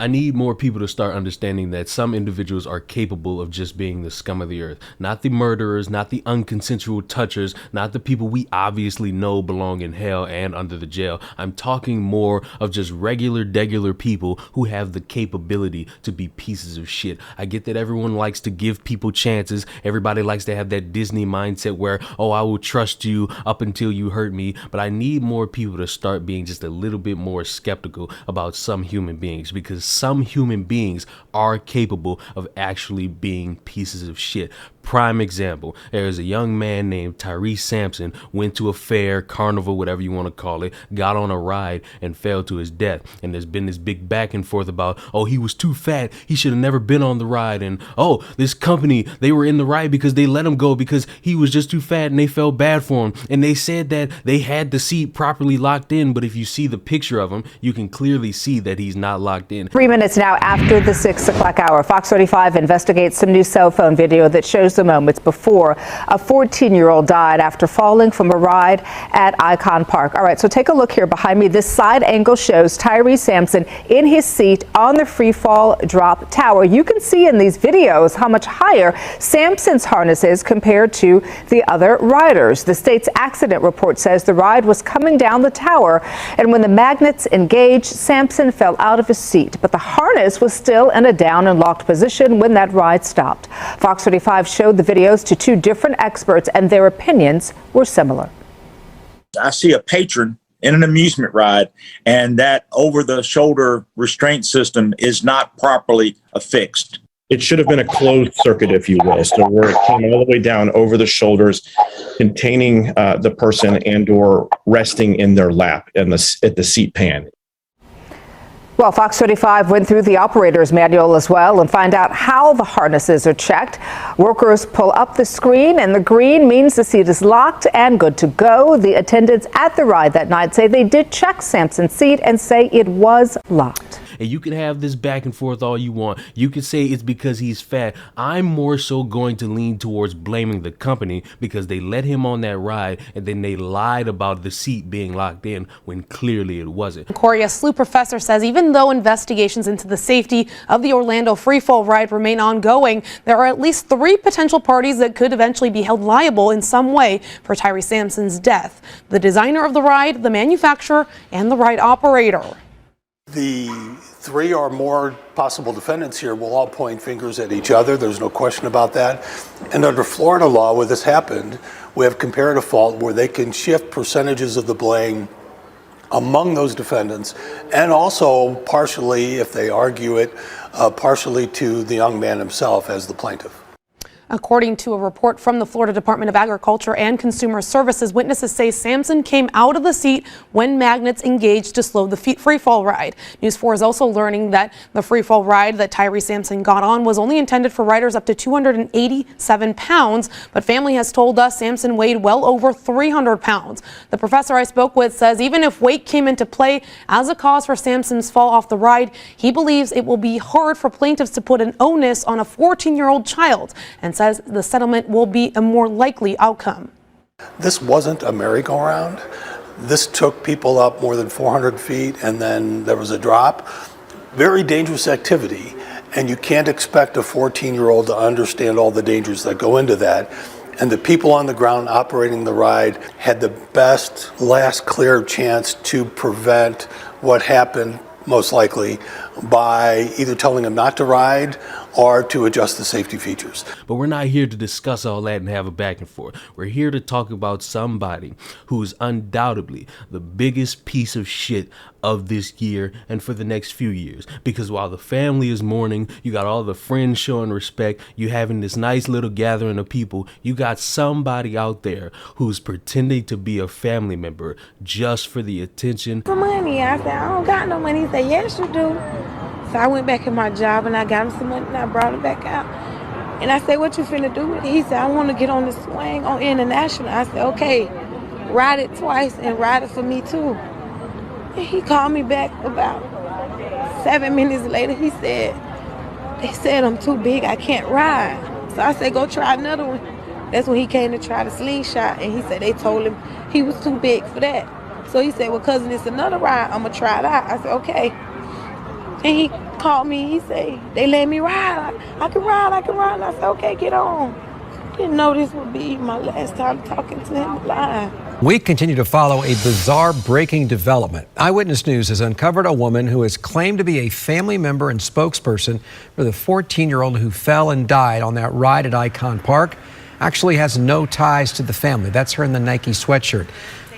I need more people to start understanding that some individuals are capable of just being the scum of the earth. Not the murderers, not the unconsensual touchers, not the people we obviously know belong in hell and under the jail. I'm talking more of just regular, degular people who have the capability to be pieces of shit. I get that everyone likes to give people chances. Everybody likes to have that Disney mindset where, oh, I will trust you up until you hurt me. But I need more people to start being just a little bit more skeptical about some human beings, because some human beings are capable of actually being pieces of shit. Prime example, there is a young man named Tyrese Sampson, went to a fair, carnival, whatever you want to call it, got on a ride and fell to his death. And there's been this big back and forth about, oh, he was too fat, he should have never been on the ride. And, oh, this company, they were in the ride because they let him go because he was just too fat and they felt bad for him. And they said that they had the seat properly locked in, but if you see the picture of him, you can clearly see that he's not locked in. 3 minutes now after the 6 o'clock hour. Fox 35 investigates some new cell phone video that shows the moments before a 14-year-old died after falling from a ride at Icon Park. All right, so take a look here behind me. This side angle shows Tyrese Sampson in his seat on the free fall drop tower. You can see in these videos how much higher Sampson's harness is compared to the other riders. The state's accident report says the ride was coming down the tower, and when the magnets engaged, Sampson fell out of his seat, but the harness was still in a down and locked position when that ride stopped. Fox 35 showed the videos to two different experts, and their opinions were similar. I see a patron in an amusement ride, and that over-the-shoulder restraint system is not properly affixed. It should have been a closed circuit, if you will, so where it came all the way down over the shoulders, containing the person and or resting in their lap and at the seat pan. Well, Fox 35 went through the operator's manual as well and find out how the harnesses are checked. Workers pull up the screen, and the green means the seat is locked and good to go. The attendants at the ride that night say they did check Sampson's seat and say it was locked. And you can have this back and forth all you want. You can say it's because he's fat. I'm more so going to lean towards blaming the company because they let him on that ride and then they lied about the seat being locked in when clearly it wasn't. Corey, a SLU professor, says even though investigations into the safety of the Orlando freefall ride remain ongoing, there are at least 3 potential parties that could eventually be held liable in some way for Tyrese Sampson's death: the designer of the ride, the manufacturer, and the ride operator. The 3 or more possible defendants here will all point fingers at each other. There's no question about that. And under Florida law, where this happened, we have comparative fault where they can shift percentages of the blame among those defendants, and also partially, if they argue it, partially to the young man himself as the plaintiff. According to a report from the Florida Department of Agriculture and Consumer Services, witnesses say Sampson came out of the seat when magnets engaged to slow the freefall ride. News 4 is also learning that the freefall ride that Tyrese Sampson got on was only intended for riders up to 287 pounds, but family has told us Sampson weighed well over 300 pounds. The professor I spoke with says even if weight came into play as a cause for Sampson's fall off the ride, he believes it will be hard for plaintiffs to put an onus on a 14-year-old child, and says the settlement will be a more likely outcome. This wasn't a merry-go-round. This took people up more than 400 feet, and then there was a drop. Very dangerous activity, and you can't expect a 14-year-old to understand all the dangers that go into that. And the people on the ground operating the ride had the best, last clear chance to prevent what happened, most likely, by either telling him not to ride or to adjust the safety features. But we're not here to discuss all that and have a back and forth. We're here to talk about somebody who's undoubtedly the biggest piece of shit of this year and for the next few years. Because while the family is mourning, you got all the friends showing respect, you having this nice little gathering of people, you got somebody out there who's pretending to be a family member just for the attention. Some money. I said, I don't got no money. He said, yes, you do. So I went back in my job and I got him some money and I brought it back out. And I said, what you finna do with it? He said, I want to get on the swing on International. I said, okay, ride it twice and ride it for me too. And he called me back about 7 minutes later. He said, they said I'm too big, I can't ride. So I said, go try another one. That's when he came to try the slingshot, and he said they told him he was too big for that. So he said, well, cousin, it's another ride, I'm gonna try it out. I said, okay. And he called me. He said, they let me ride. I can ride. And I said, okay, get on. Didn't know this would be my last time talking to him live. We continue to follow a bizarre breaking development. Eyewitness News has uncovered a woman who is claimed to be a family member and spokesperson for the 14-year-old who fell and died on that ride at Icon Park. Actually has no ties to the family. That's her in the Nike sweatshirt.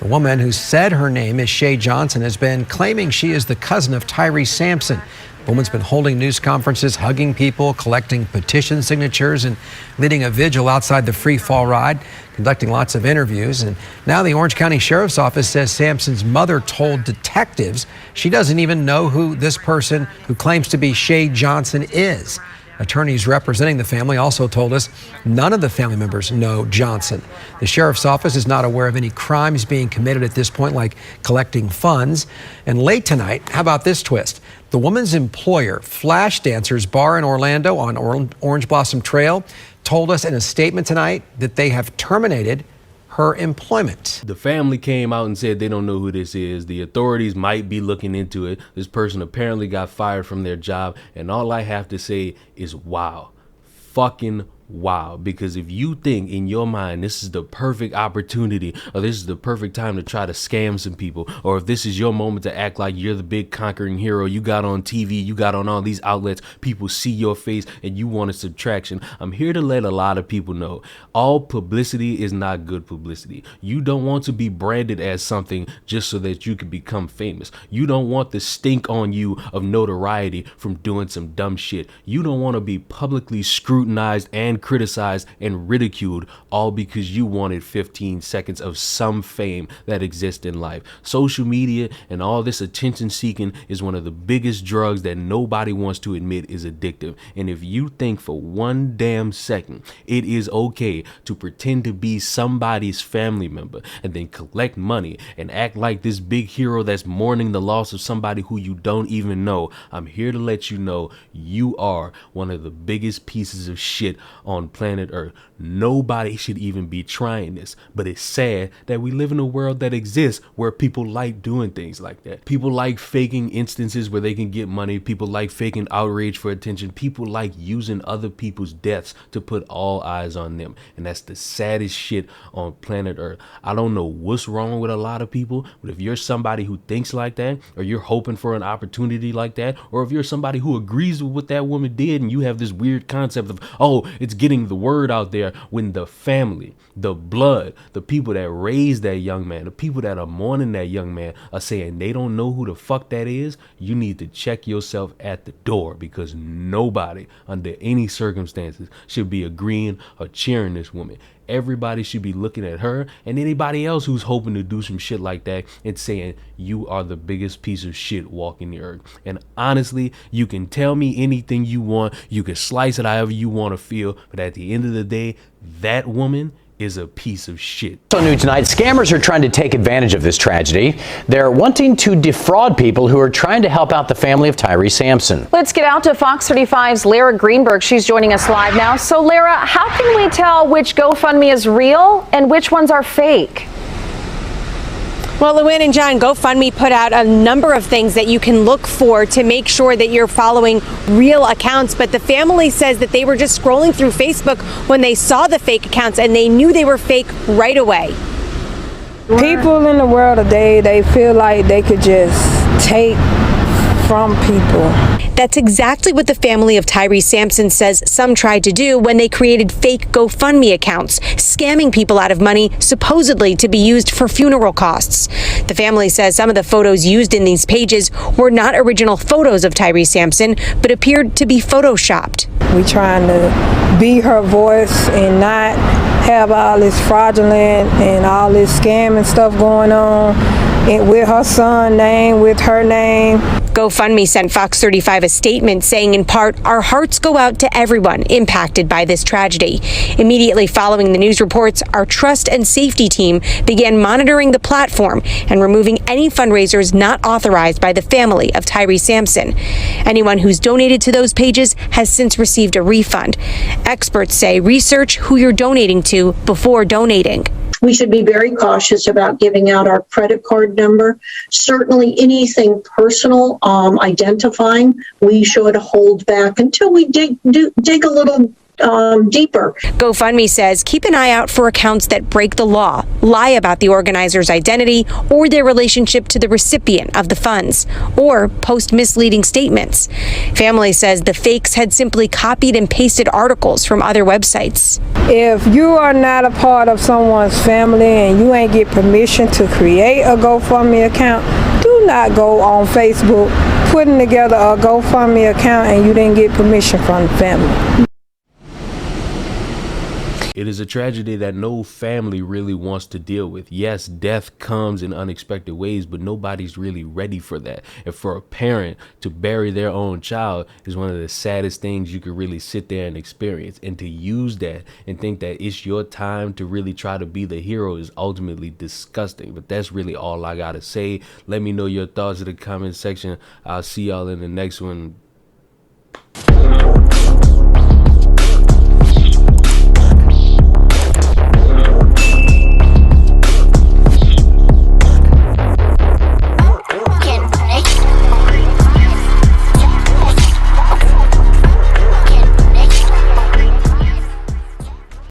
The woman, who said her name is Shay Johnson, has been claiming she is the cousin of Tyree Sampson. The woman's been holding news conferences, hugging people, collecting petition signatures, and leading a vigil outside the free fall ride, conducting lots of interviews. And now the Orange County Sheriff's Office says Sampson's mother told detectives she doesn't even know who this person who claims to be Shay Johnson is. Attorneys representing the family also told us none of the family members know Johnson. The sheriff's office is not aware of any crimes being committed at this point, like collecting funds. And late tonight, how about this twist? The woman's employer, Flash Dancers Bar in Orlando on Orange Blossom Trail, told us in a statement tonight that they have terminated her employment. The family came out and said they don't know who this is. The authorities might be looking into it. This person apparently got fired from their job. And all I have to say is wow. Fucking wow. Because if you think in your mind this is the perfect opportunity, or this is the perfect time to try to scam some people, or if this is your moment to act like you're the big conquering hero, you got on TV, you got on all these outlets, people see your face and you want a subtraction, I'm here to let a lot of people know all publicity is not good publicity. You don't want to be branded as something just so that you can become famous. You don't want the stink on you of notoriety from doing some dumb shit. You don't want to be publicly scrutinized and criticized and ridiculed, all because you wanted 15 seconds of some fame that exists in life. Social media and all this attention seeking is one of the biggest drugs that nobody wants to admit is addictive. And if you think for one damn second it is okay to pretend to be somebody's family member and then collect money and act like this big hero that's mourning the loss of somebody who you don't even know, I'm here to let you know you are one of the biggest pieces of shit on planet Earth. Nobody should even be trying this, but it's sad that we live in a world that exists where people like doing things like that. People like faking instances where they can get money. People like faking outrage for attention. People like using other people's deaths to put all eyes on them, and that's the saddest shit on planet Earth. I don't know what's wrong with a lot of people, but if you're somebody who thinks like that, or you're hoping for an opportunity like that, or if you're somebody who agrees with what that woman did and you have this weird concept of, oh, it's getting the word out there, when the family, the blood, the people that raised that young man, the people that are mourning that young man are saying they don't know who the fuck that is, you need to check yourself at the door, because nobody under any circumstances should be agreeing or cheering this woman. Everybody should be looking at her and anybody else who's hoping to do some shit like that and saying you are the biggest piece of shit walking the earth. And honestly, you can tell me anything you want, you can slice it however you want to feel, but at the end of the day, that woman is a piece of shit. So new tonight, scammers are trying to take advantage of this tragedy. They're wanting to defraud people who are trying to help out the family of Tyree Sampson. Let's get out to Fox 35's Lara Greenberg. She's joining us live now. So Lara, how can we tell which GoFundMe is real and which ones are fake? Well, Luann and John, GoFundMe put out a number of things that you can look for to make sure that you're following real accounts. But the family says that they were just scrolling through Facebook when they saw the fake accounts and they knew they were fake right away. People in the world today, they feel like they could just take from people. That's exactly what the family of Tyree Sampson says some tried to do when they created fake GoFundMe accounts, scamming people out of money supposedly to be used for funeral costs. The family says some of the photos used in these pages were not original photos of Tyree Sampson, but appeared to be photoshopped. We trying to be her voice and not have all this fraudulent and all this scamming stuff going on, and with her son's name, with her name. GoFundMe sent Fox 35 a statement saying, in part, our hearts go out to everyone impacted by this tragedy. Immediately following the news reports, our trust and safety team began monitoring the platform and removing any fundraisers not authorized by the family of Tyree Sampson. Anyone who's donated to those pages has since received a refund. Experts say research who you're donating to before donating. We should be very cautious about giving out our credit card number. Certainly anything personal, identifying, we should hold back until we dig a little deeper. GoFundMe says keep an eye out for accounts that break the law, lie about the organizer's identity or their relationship to the recipient of the funds, or post misleading statements. Family says the fakes had simply copied and pasted articles from other websites. If you are not a part of someone's family and you ain't get permission to create a GoFundMe account, do not go on Facebook putting together a GoFundMe account and you didn't get permission from the family. It is a tragedy that no family really wants to deal with. Yes, death comes in unexpected ways, but nobody's really ready for that. And for a parent to bury their own child is one of the saddest things you could really sit there and experience. And to use that and think that it's your time to really try to be the hero is ultimately disgusting. But that's really all I gotta say. Let me know your thoughts in the comment section. I'll see y'all in the next one.